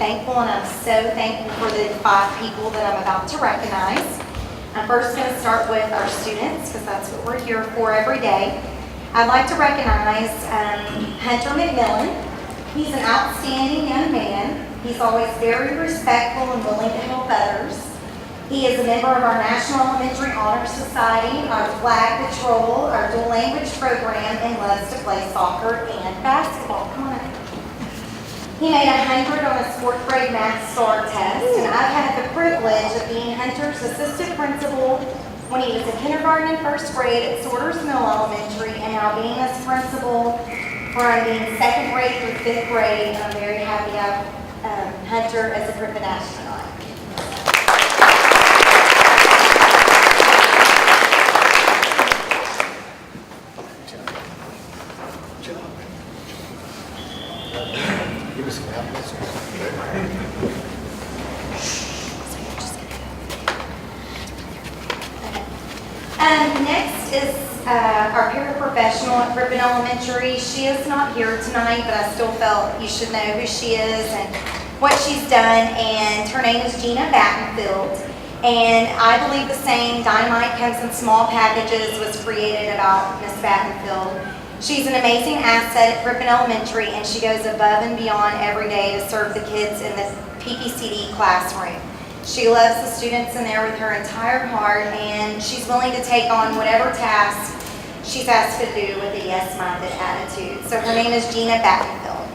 thankful, and I'm so thankful for the 5 people that I'm about to recognize. I'm first going to start with our students, because that's what we're here for every day. I'd like to recognize Hunter McMillan. He's an outstanding young man. He's always very respectful and willing to help others. He is a member of our National Elementary Honor Society, our Flag Patrol, our dual language program, and loves to play soccer and basketball. Come on up. He made 100 on his 4th grade math STAR test, and I've had the privilege of being Hunter's assistant principal when he was in kindergarten and 1st grade at Sorters Mill Elementary, and now being his principal from being 2nd grade through 5th grade. And I'm very happy to have Hunter as a Griffin astronaut. Give us some apples. Next is our paraprofessional at Griffin Elementary. She is not here tonight, but I still felt you should know who she is and what she's done. And her name is Gina Battenfield. And I believe the saying, "Dynamite comes in small packages," was created about Miss Battenfield. She's an amazing asset at Griffin Elementary, and she goes above and beyond every day to serve the kids in the PPCD classroom. She loves the students in there with her entire heart, and she's willing to take on whatever task she's asked to do with a yes-minded attitude. So her name is Gina Battenfield.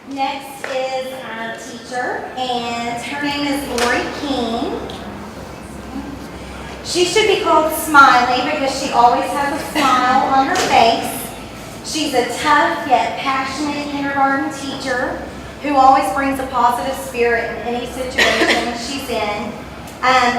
Next is our teacher, and her name is Lori King. She should be called Smiley because she always has a smile on her face. She's a tough yet passionate kindergarten teacher who always brings a positive spirit in any situation she's in.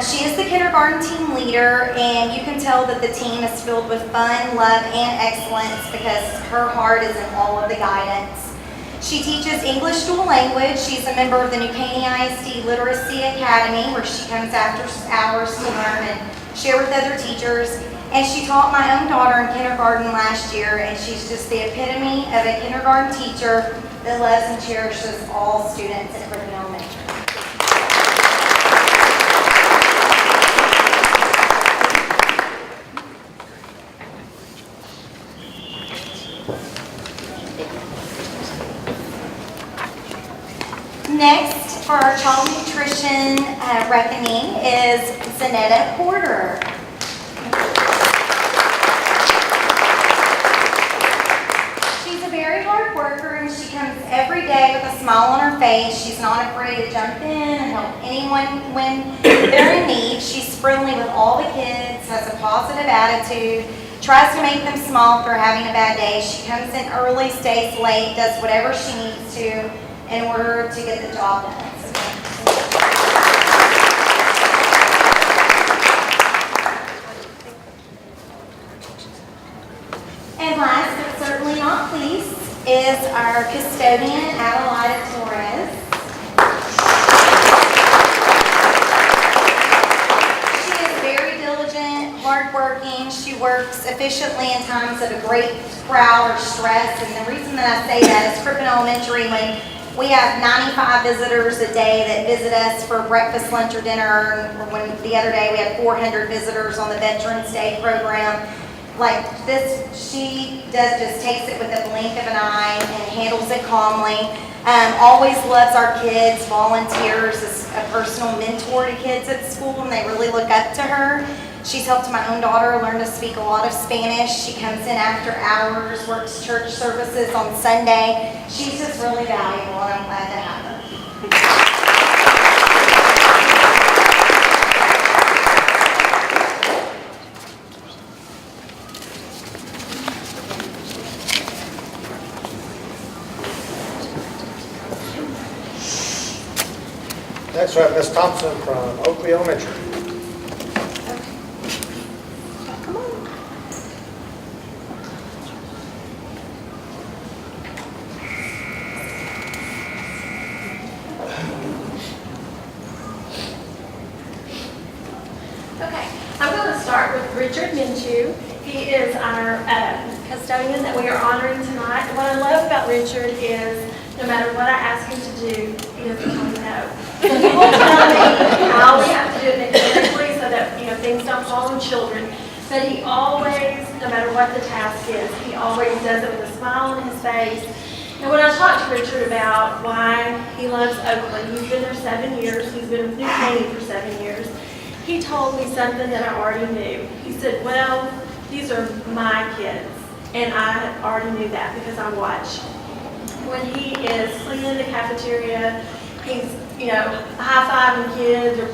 She is the kindergarten team leader, and you can tell that the team is filled with fun, love, and excellence because her heart is in all of the guidance. She teaches English dual language. She's a member of the New Caney ISD Literacy Academy, where she comes after hours to learn and share with other teachers. And she taught my own daughter in kindergarten last year, and she's just the epitome of a kindergarten teacher that loves and cherishes all students at Griffin Elementary. Next, for our child nutrition reckoning is Zanetta Porter. She's a very hard worker, and she comes every day with a smile on her face. She's not afraid to jump in and help anyone when they're in need. She's friendly with all the kids, has a positive attitude, tries to make them smile if they're having a bad day. She comes in early, stays late, does whatever she needs to in order to get the job done. And last but certainly not least is our custodian, Adelida Torres. She is very diligent, hardworking. She works efficiently in times of a great crowd or stress. And the reason that I say that is Griffin Elementary, when we have 95 visitors a day that visit us for breakfast, lunch, or dinner. And when the other day we had 400 visitors on the Veterans Day program. Like this, she just takes it with a blink of an eye and handles it calmly. Always loves our kids, volunteers as a personal mentor to kids at school, and they really look up to her. She's helped my own daughter learn to speak a lot of Spanish. She comes in after hours, works church services on Sunday. She's just really valuable, and I'm glad to have her. Next, we have Ms. Thompson from Oakley Elementary. Okay, I'm going to start with Richard Minshew. He is our custodian that we are honoring tonight. And what I love about Richard is no matter what I ask him to do, he doesn't tell me no. He will tell me how we have to do it mechanically so that things don't fall on children. But he always, no matter what the task is, he always does it with a smile on his face. And when I talked to Richard about why he loves Oakland, he's been there 7 years, he's been with New Caney for 7 years, he told me something that I already knew. He said, well, these are my kids, and I already knew that because I watch. When he is cleaning the cafeteria, he's, high-fiving kids or,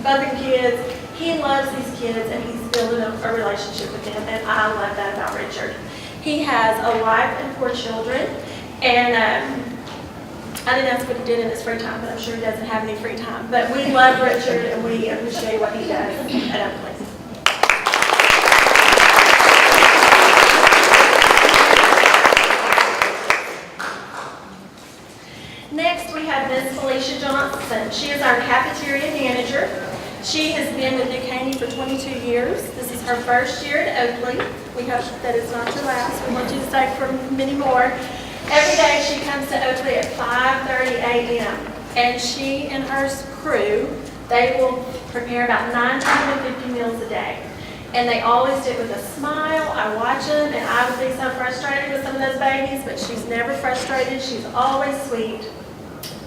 bumping kids. He loves these kids, and he's building a relationship with them, and I love that about Richard. He has a wife and 4 children, and I didn't ask what he did in his free time, but I'm sure he doesn't have any free time. But we love Richard, and we appreciate what he does at Oakland. Next, we have Miss Felicia Johnson. She is our cafeteria manager. She has been with New Caney for 22 years. This is her first year at Oakley. We hope that it's not your last. We want you to stay for many more. Every day she comes to Oakley at 5:30 a.m. And she and her crew, they will prepare about 950 meals a day. And they always do it with a smile. I watch them, and I would be so frustrated with some of those babies, but she's never frustrated. She's always sweet,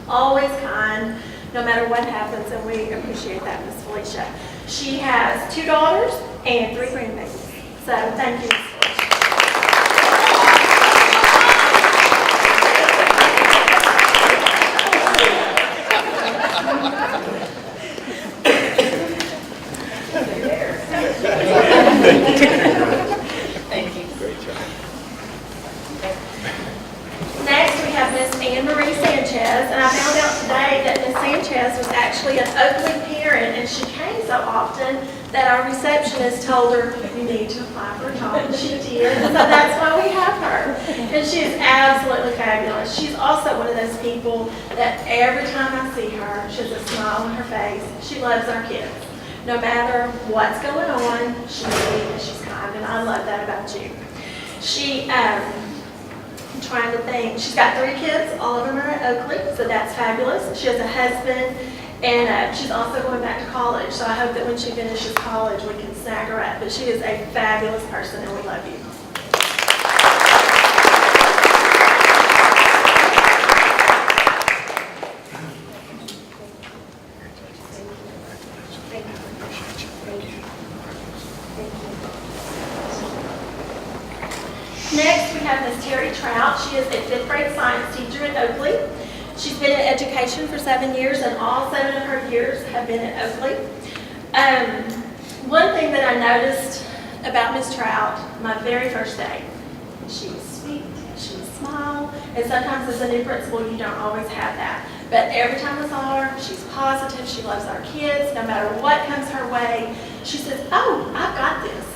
always kind, no matter what happens, and we appreciate that, Miss Felicia. She has 2 daughters and 3 grandbabies. So thank you, Miss Felicia. Thank you. Great job. Next, we have Miss Anne Marie Sanchez, and I found out today that Miss Sanchez was actually an Oakley parent, and she came so often that our receptionist told her, you need to apply for a job, and she did, so that's why we have her. And she is absolutely fabulous. She's also one of those people that every time I see her, she has a smile on her face. She loves our kids. No matter what's going on, she's sweet and she's kind, and I love that about you. I'm trying to think. She's got 3 kids. All of them are at Oakley, so that's fabulous. She has a husband, and she's also going back to college, so I hope that when she finishes college, we can snag her up. But she is a fabulous person, and we love you. Next, we have Miss Terry Trout. She is a 5th grade science teacher at Oakley. She's been in education for 7 years, and all 7 of her years have been at Oakley. One thing that I noticed about Miss Trout, my very first day, she was sweet, she would smile, and sometimes as a new principal, you don't always have that. But every time I saw her, she's positive, she loves our kids, no matter what comes her way, she says, oh, I've got this.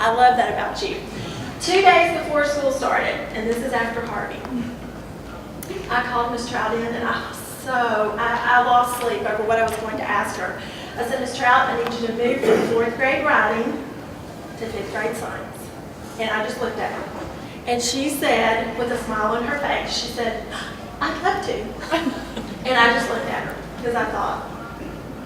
I love that about you. 2 days before school started, and this is after Harvey, I called Miss Trout in, and I lost sleep over what I was going to ask her. I said, Miss Trout, I need you to move from 4th grade writing to 5th grade science. And I just looked at her. And she said, with a smile on her face, she said, I'd love to. And I just looked at her, because I thought,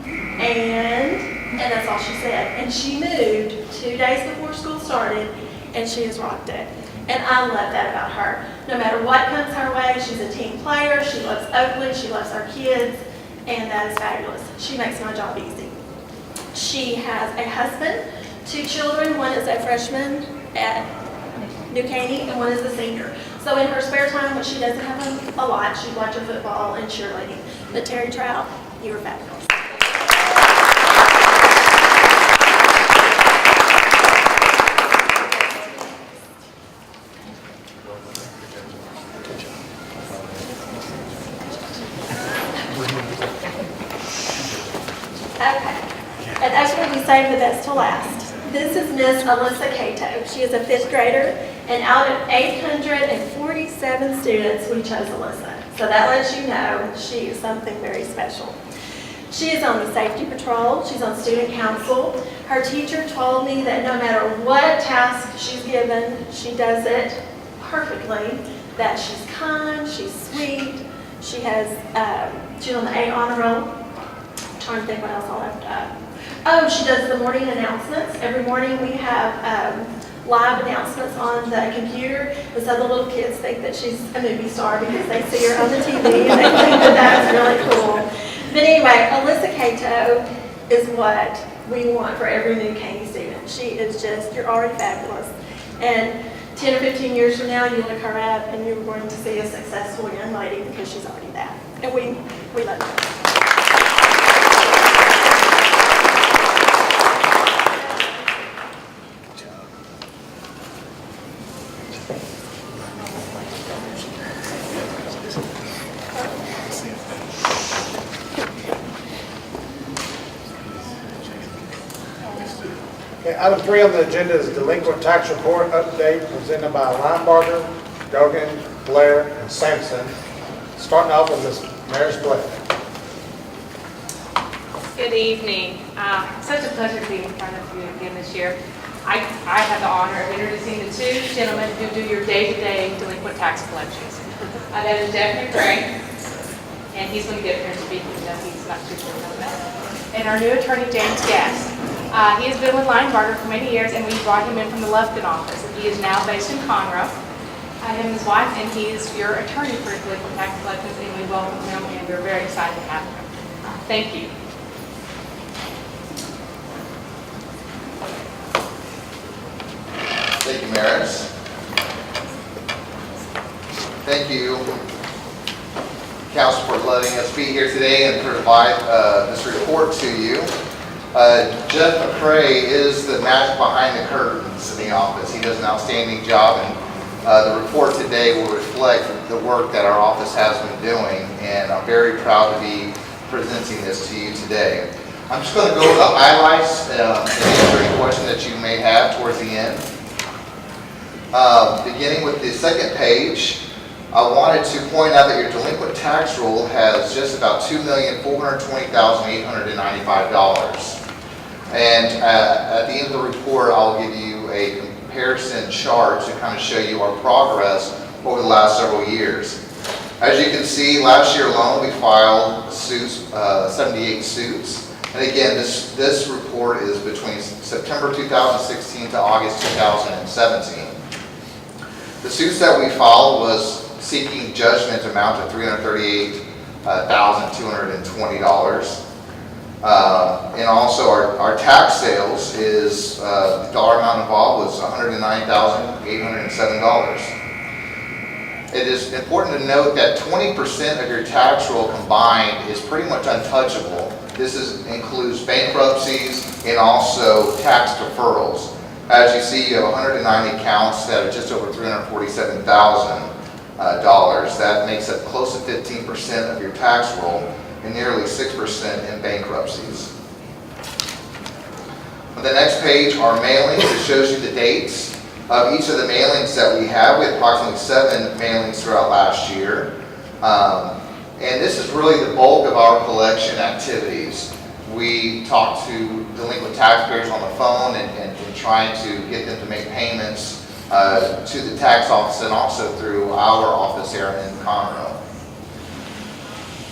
and that's all she said. And she moved 2 days before school started, and she has rocked it. And I love that about her. No matter what comes her way, she's a team player, she loves Oakley, she loves our kids, and that is fabulous. She makes my job easy. She has a husband, 2 children. One is a freshman at New Caney, and one is a senior. So in her spare time, when she doesn't have a lot, she watches football and cheerleading. But Terry Trout, you are fabulous. Okay, and actually we saved the best to last. This is Miss Alyssa Cato. She is a 5th grader, and out of 847 students, we chose Alyssa. So that lets you know she is something very special. She is on the safety patrol. She's on student council. Her teacher told me that no matter what task she's given, she does it perfectly. That she's kind, she's sweet. She's on the A honor roll. I'm trying to think what else I left up. Oh, she does the morning announcements. Every morning we have live announcements on the computer, and so the little kids think that she's a movie star because they see her on the TV and they think that that's really cool. But anyway, Alyssa Cato is what we want for every new Caney student. She is just, you're already fabulous. And 10 or 15 years from now, you look her up and you're going to see a successful young lady because she's already that. And we love her. Okay, item 3 on the agenda is delinquent tax report update presented by Linebarger, Dogan, Blair, and Sampson. Starting off with Ms. Maris Blair. Good evening. Such a pleasure to be in front of you again this year. I have the honor of introducing the two gentlemen who do your day-to-day delinquent tax collections. That is Jeff McRae, and he's going to get up here and speak, even though he's not too sure about that. And our new attorney, James Gass. He has been with Linebarger for many years, and we brought him in from the Lufkin office. He is now based in Conroe. Him and his wife, and he is your attorney for delinquent tax collections, and we welcome him, and we're very excited to have him. Thank you. Thank you, Maris. Thank you, Council, for letting us be here today and provide this report to you. Jeff McRae is the magic behind the curtains in the office. He does an outstanding job, and the report today will reflect the work that our office has been doing, and I'm very proud to be presenting this to you today. I'm just going to go over the highlights and answer any question that you may have towards the end. Beginning with the second page, I wanted to point out that your delinquent tax roll has just about $2,420,895. And at the end of the report, I'll give you a comparison chart to kind of show you our progress over the last several years. As you can see, last year alone, we filed suits, 78 suits. And again, this report is between September 2016 to August 2017. The suits that we filed was seeking judgment amount of $338,220. And also our tax sales is, the dollar amount involved was $109,807. It is important to note that 20% of your tax roll combined is pretty much untouchable. This includes bankruptcies and also tax deferrals. As you see, you have 190 accounts that are just over $347,000. That makes up close to 15% of your tax roll and nearly 6% in bankruptcies. On the next page are mailings. It shows you the dates of each of the mailings that we have. We had approximately 7 mailings throughout last year. And this is really the bulk of our collection activities. We talk to delinquent taxpayers on the phone and trying to get them to make payments to the tax office and also through our office here in Conroe.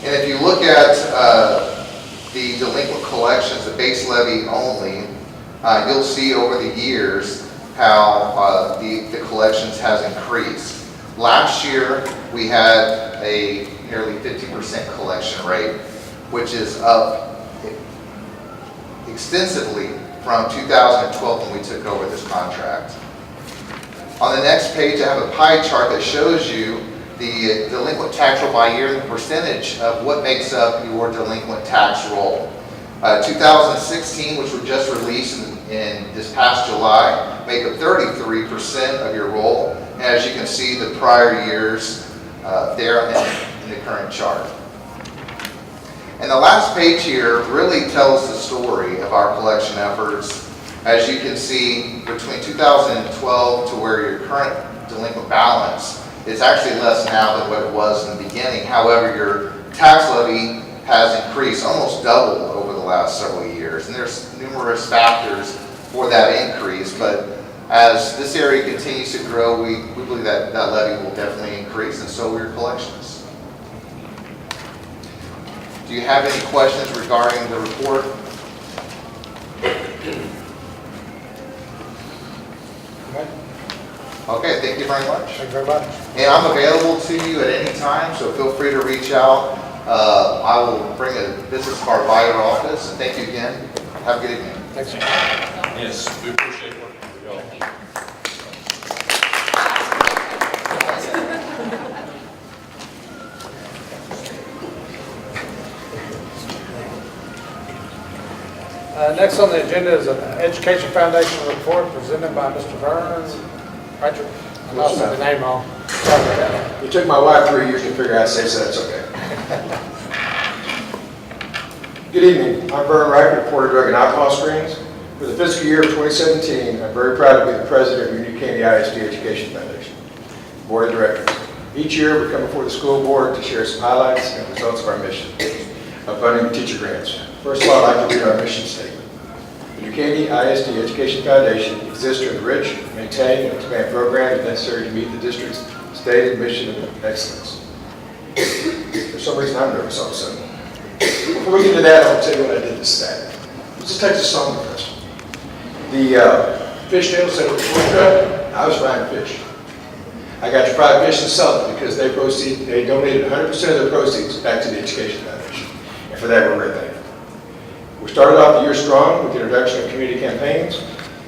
And if you look at the delinquent collections, the base levy only, you'll see over the years how the collections has increased. Last year, we had a nearly 50% collection rate, which is up extensively from 2012 when we took over this contract. On the next page, I have a pie chart that shows you the delinquent tax roll by year and the percentage of what makes up your delinquent tax roll. 2016, which were just released in this past July, make up 33% of your roll. And as you can see, the prior years there in the current chart. And the last page here really tells the story of our collection efforts. As you can see, between 2012 to where your current delinquent balance is actually less now than what it was in the beginning. However, your tax levy has increased, almost doubled over the last several years. And there's numerous factors for that increase, but as this area continues to grow, we believe that that levy will definitely increase, and so will your collections. Do you have any questions regarding the report? Okay, thank you very much. Thank you very much. And I'm available to you at any time, so feel free to reach out. I will bring a business card by your office, and thank you again. Have a good evening. Thanks. Yes, we appreciate working with y'all. Next on the agenda is an Education Foundation report presented by Mr. Vernon. Patrick, I lost the name wrong. Sorry about that. It took my wife 3 years to figure out how to say, so that's okay. Good evening. I'm Vernon Wright with Port of Drug and Alcohol Screens. For the fiscal year of 2017, I'm very proud to be the president of Union County ISD Education Foundation Board of Directors. Each year, we come before the school board to share some highlights and results of our mission of funding teacher grants. First of all, I'd like to read our mission statement. The New Caney ISD Education Foundation exists to enrich, maintain, and expand programs necessary to meet the district's stated mission of excellence. For some reason, I'm nervous all of a sudden. Before we get to that, I'll tell you what I did this Saturday. It was a Texas Song Festival. The fishtail set up the truck. I was frying fish. I got to fry fish and sell it because they donated 100% of their proceeds back to the Education Foundation. And for that, we're very thankful. We started off the year strong with the introduction of community campaigns,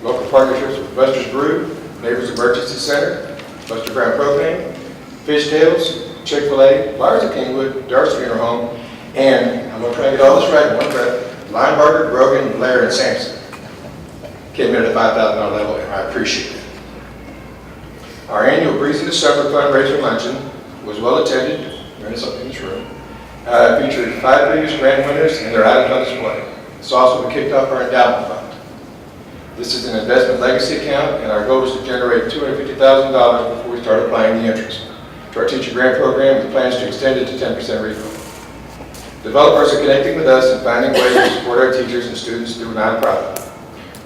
local partnerships with Buster's Brew, Neighbors Emergency Center, Buster Brown Propane, Fishtails, Chick-fil-A, Liars of Kingwood, Darcy Funeral Home, and I'm going to try to get all this right in one breath, Linebarger, Brogan, Blair, and Sampson came in at a $5,000 level, and I appreciate it. Our annual Breeze into Summer fundraiser luncheon was well attended. There's something in this room. Featured 5 biggest grand winners and their items on display. It's also been kicked off our endowment fund. This is an investment legacy account, and our goal is to generate $250,000 before we start applying the interest. To our teacher grant program, with plans to extend it to 10% refund. Developers are connecting with us and finding ways to support our teachers and students through a nonprofit.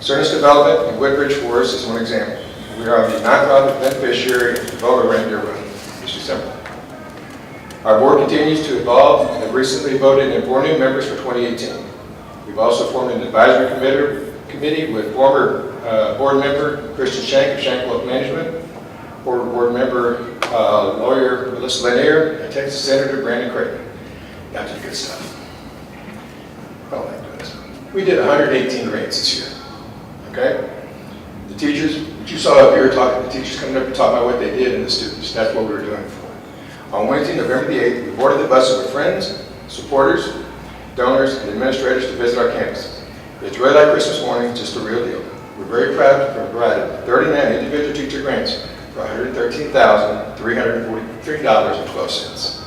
Cernus Development in Woodbridge Forest is one example. We are the nonprofit beneficiary of the Boulder Reindeer Run this December. Our board continues to evolve and have recently voted in 4 new members for 2018. We've also formed an advisory committee with former board member Christian Shank of Shank Wealth Management, former board member lawyer Melissa Lanier, and Texas Senator Brandon Creighton. Got to the good stuff. Oh my goodness. We did 118 grants this year. Okay? The teachers, what you saw up here talking, the teachers coming up and talking about what they did and the students. That's what we were doing for. On Wednesday, November the 8th, we boarded the buses with friends, supporters, donors, and administrators to visit our campuses. It's really like Christmas morning, just a real deal. We're very proud to have provided 39 individual teacher grants for $113,343.12.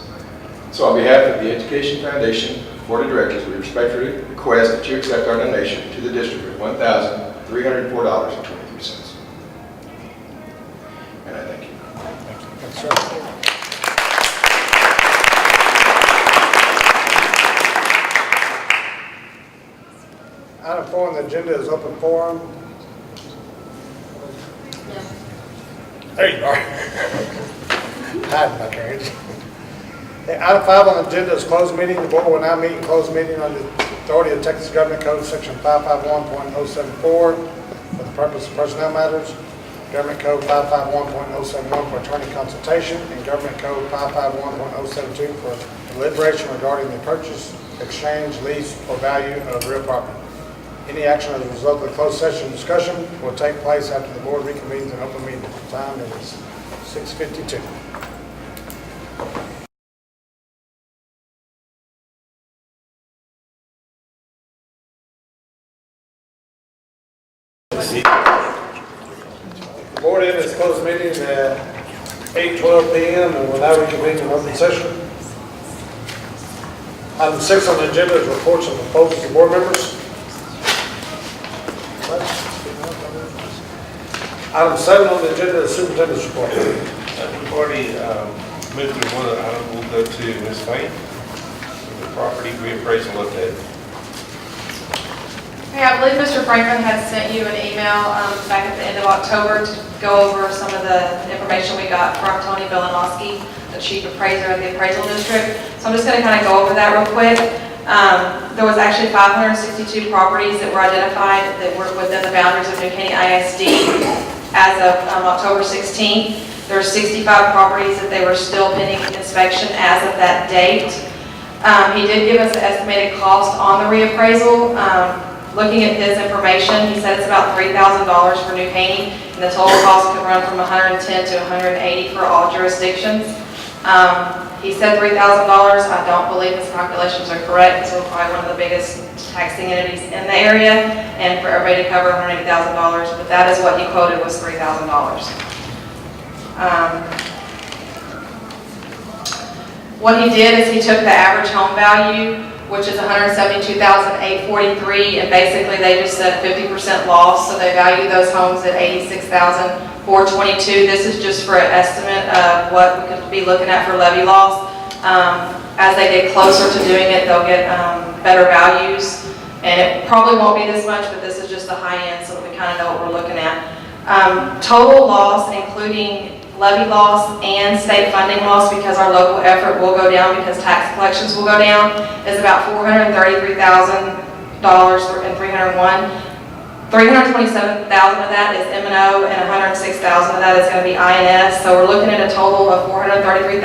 So on behalf of the Education Foundation Board of Directors, we respectfully request that you accept our donation to the district of $1,304.23. And I thank you. Thanks, sir. Item 4 on the agenda is open forum. There you are. Hiding back there. Item 5 on the agenda is closed meeting. The board will now meet in closed meeting under the authority of Texas Government Code Section 551.074 for the purpose of personnel matters, Government Code 551.071 for attorney consultation, and Government Code 551.072 for deliberation regarding the purchase, exchange, lease, or value of real property. Any action as a result of the closed session discussion will take place after the board reconvenes in open meeting. Time is 6:52. The board in its closed meeting at 8:12 p.m. and will now reconvene in open session. Item 6 on the agenda is reports and proposals of board members. Item 7 on the agenda is superintendent's report. We've already moved to one item. We'll go to Ms. Fain. the property reappraisal update. Hey, I believe Mr. Franklin had sent you an email back at the end of October to go over some of the information we got from Tony Belanowski, the chief appraiser at the appraisal district. So I'm just going to kind of go over that real quick. There was actually 562 properties that were identified that were within the boundaries of New Caney ISD as of October 16th. There were 65 properties that they were still pending inspection as of that date. He did give us an estimated cost on the reappraisal. Looking at his information, he said it's about $3,000 for New Caney, and the total cost could run from $110 to $180 for all jurisdictions. He said $3,000. I don't believe his calculations are correct, because we're probably one of the biggest taxing entities in the area, and for everybody to cover $180,000, but that is what he quoted was $3,000. What he did is he took the average home value, which is $172,843, and basically they just said 50% loss, so they value those homes at $86,422. This is just for an estimate of what we could be looking at for levy loss. As they get closer to doing it, they'll get better values, and it probably won't be this much, but this is just the high end, so that we kind of know what we're looking at. Total loss, including levy loss and state funding loss, because our local effort will go down because tax collections will go down, is about $433,000 and $301. $327,000 of that is M&O, and $106,000 of that is going to be INS. So we're looking at a total of $433,301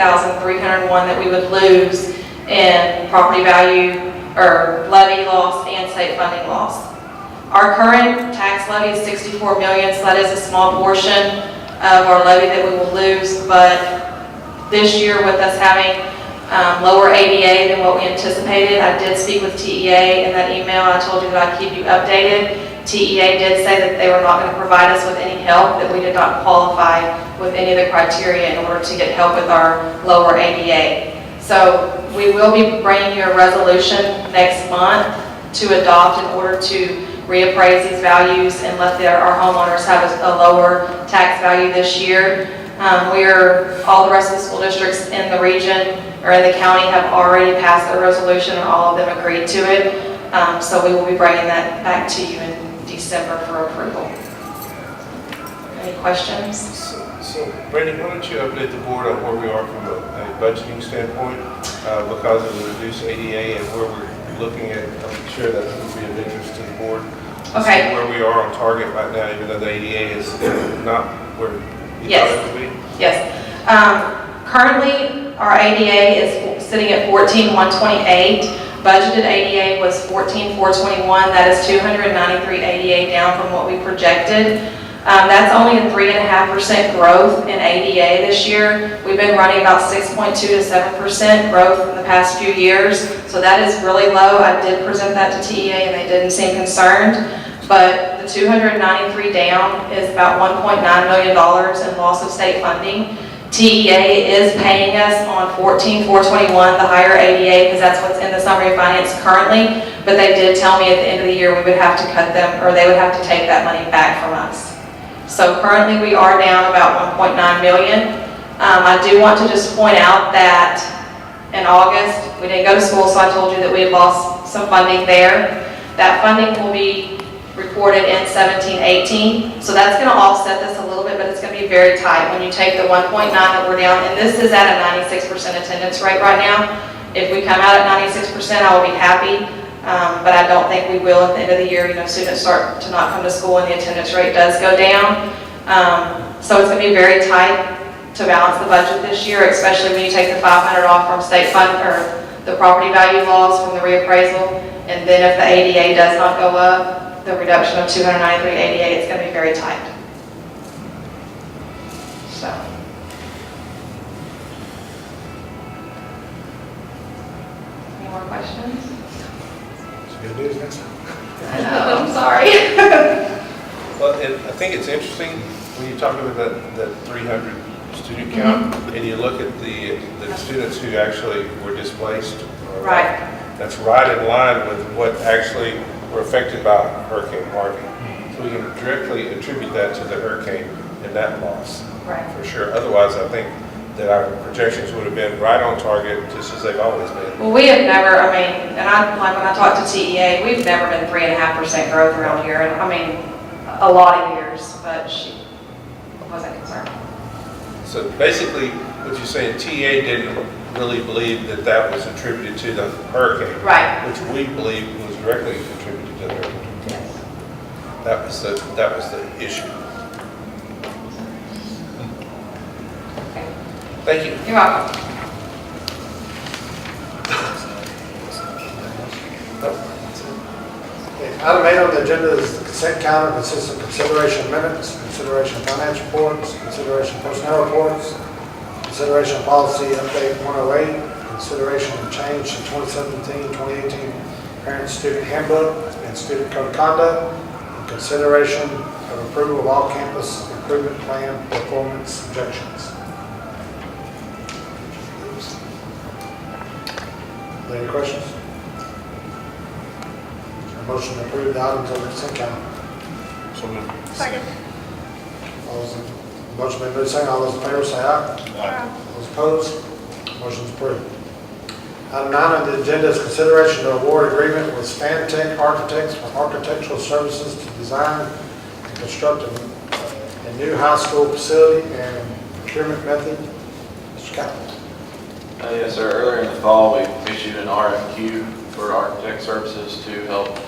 that we would lose in property value or levy loss and state funding loss. Our current tax levy is $64 million, so that is a small portion of our levy that we will lose, but this year with us having lower ADA than what we anticipated, I did speak with TEA in that email. I told you that I'd keep you updated. TEA did say that they were not going to provide us with any help, that we did not qualify with any of the criteria in order to get help with our lower ADA. So we will be bringing you a resolution next month to adopt in order to reappraise these values and let our homeowners have a lower tax value this year. All the rest of the school districts in the region or in the county have already passed their resolution, and all of them agreed to it. So we will be bringing that back to you in December for approval. Any questions? So Brandon, why don't you update the board on where we are from a budgeting standpoint because of the reduced ADA and where we're looking at, I'm sure that would be of interest to the board. Okay. See where we are on target right now, even though the ADA is not where you Yes. thought it would be. Yes. Currently, our ADA is sitting at 14,128. Budgeted ADA was 14,421. That is 293 ADA down from what we projected. That's only a 3.5% growth in ADA this year. We've been running about 6.2 to 7% growth in the past few years. So that is really low. I did present that to TEA and they didn't seem concerned. But the 293 down is about $1.9 million in loss of state funding. TEA is paying us on 14,421, the higher ADA, because that's what's in the summary of finance currently. But they did tell me at the end of the year we would have to cut them, or they would have to take that money back from us. So currently we are down about 1.9 million. I do want to just point out that in August, we didn't go to school, so I told you that we had lost some funding there. That funding will be reported in 17-18, so that's going to offset this a little bit, but it's going to be very tight when you take the 1.9 that we're down, and this is at a 96% attendance rate right now. If we come out at 96%, I will be happy, but I don't think we will at the end of the year. You know, students start to not come to school and the attendance rate does go down. So it's going to be very tight to balance the budget this year, especially when you take the $500 off from state fund or the property value loss from the reappraisal, and then if the ADA does not go up, the reduction of 293 ADA, it's going to be very tight. So. Any more questions? It's good news next time. I know, I'm sorry. Well, I think it's interesting when you talk about that 300 student count, and you look at the students who actually were displaced. Right. That's right in line with what actually were affected by Hurricane Harvey. So we can directly attribute that to the hurricane and that loss. Right. For sure. Otherwise, I think that our projections would have been right on target, just as they've always been. Well, we have never, I mean, and like when I talked to TEA, we've never been 3.5% growth around here, and I mean, a lot of years, but she wasn't concerned. So basically, what you're saying, TA didn't really believe that that was attributed to the hurricane. Right. Which we believe was directly contributed to the hurricane. Yes. That was the issue. Thank you. You're welcome. Okay, Item 8 on the agenda is the consent calendar, consists of consideration of minutes, consideration of finance reports, consideration of personnel reports, consideration of policy update 108, consideration of change to 2017-2018 parent-student handbook and student code of conduct, and consideration of approval of all campus improvement plan performance objections. Are there any questions? A motion to approve the items on the consent calendar. So moved. Second. All those in, motion made, moved, second. All those in favor say aye. All those opposed, motion is approved. Item 9 on the agenda is consideration to award agreement with Stantec Architects for architectural services to design and construct a new high school facility and procurement method. Mr. Kaplan. Yes, sir. Earlier in the fall, we issued an RFQ for architect services to help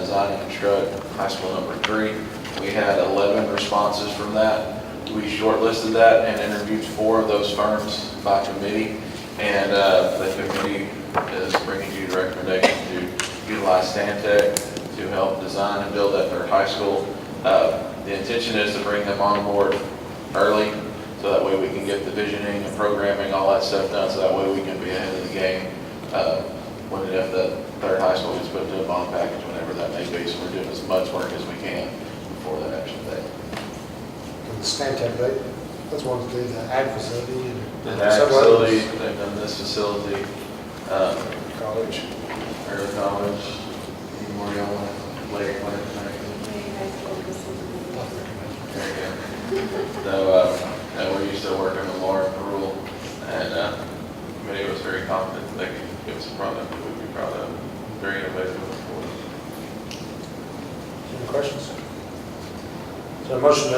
design and construct high school number 3. We had 11 responses from that. We shortlisted that and interviewed 4 of those firms by committee, and the committee is bringing you the recommendation to utilize Stantec to help design and build that third high school. The intention is to bring them on board early, so that way we can get the visioning and programming, all that stuff done, so that way we can be ahead of the game if the third high school gets put into a bond package, whenever that may be. So we're doing as much work as we can before that actual date. And the Stantec, that's one to do the ag facility and The ag several facility, others. they've done this facility, College. early college, any more y'all want, later plan. There you go. So, we're used to working with Laura and Rule, and the committee was very confident that they could give us a product that we'd be proud of. Very innovative for us. Any questions? Is there a motion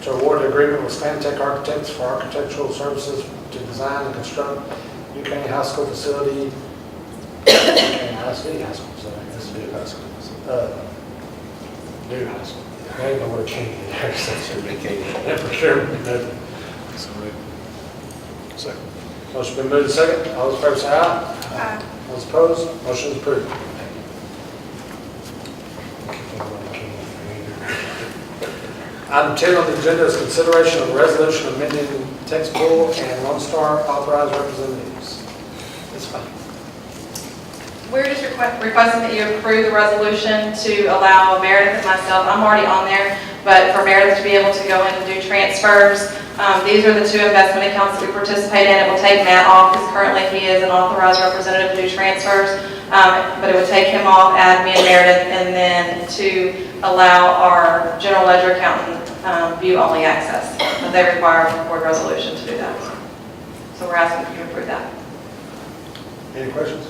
to award the agreement with Stantec Architects for architectural services to design and construct New Caney High School facility? Caney High School, facility, this is new high school. New high school. I ain't know where Caney is there, so it should be Caney. And procurement method. Second. Motion been moved to second. All those in favor say aye. Aye. All those opposed, motion is approved. Item 10 on the agenda is consideration of a resolution amending text pool and Lone Star authorized representatives. It's fine. We're just requesting that you approve the resolution to allow Meredith and myself, I'm already on there, but for Meredith to be able to go in and do transfers. These are the 2 investment accounts that we participate in. It will take Matt off, because currently he is an authorized representative to do transfers, but it would take him off, add me and Meredith, and then to allow our general ledger accountant view-only access. But they require a board resolution to do that. So we're asking you to approve that. Any questions?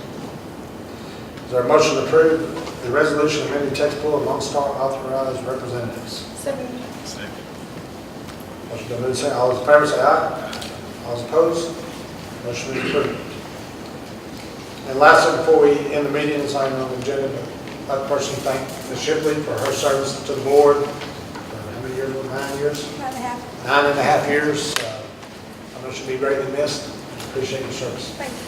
Is there a motion to approve the resolution amending text pool and Lone Star authorized representatives? Second. Motion been moved, second. All those in favor say aye. All those opposed, motion is approved. And lastly, before we end the meeting, it's not on the agenda, but I'd personally thank Ms. Shipley for her service to the board for how many years? 9 years? 9.5. 9.5 years. I know she'll be greatly missed. Appreciate your service. Thank you.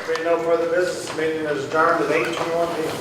There being no further business, the meeting is adjourned at 8:21 p.m.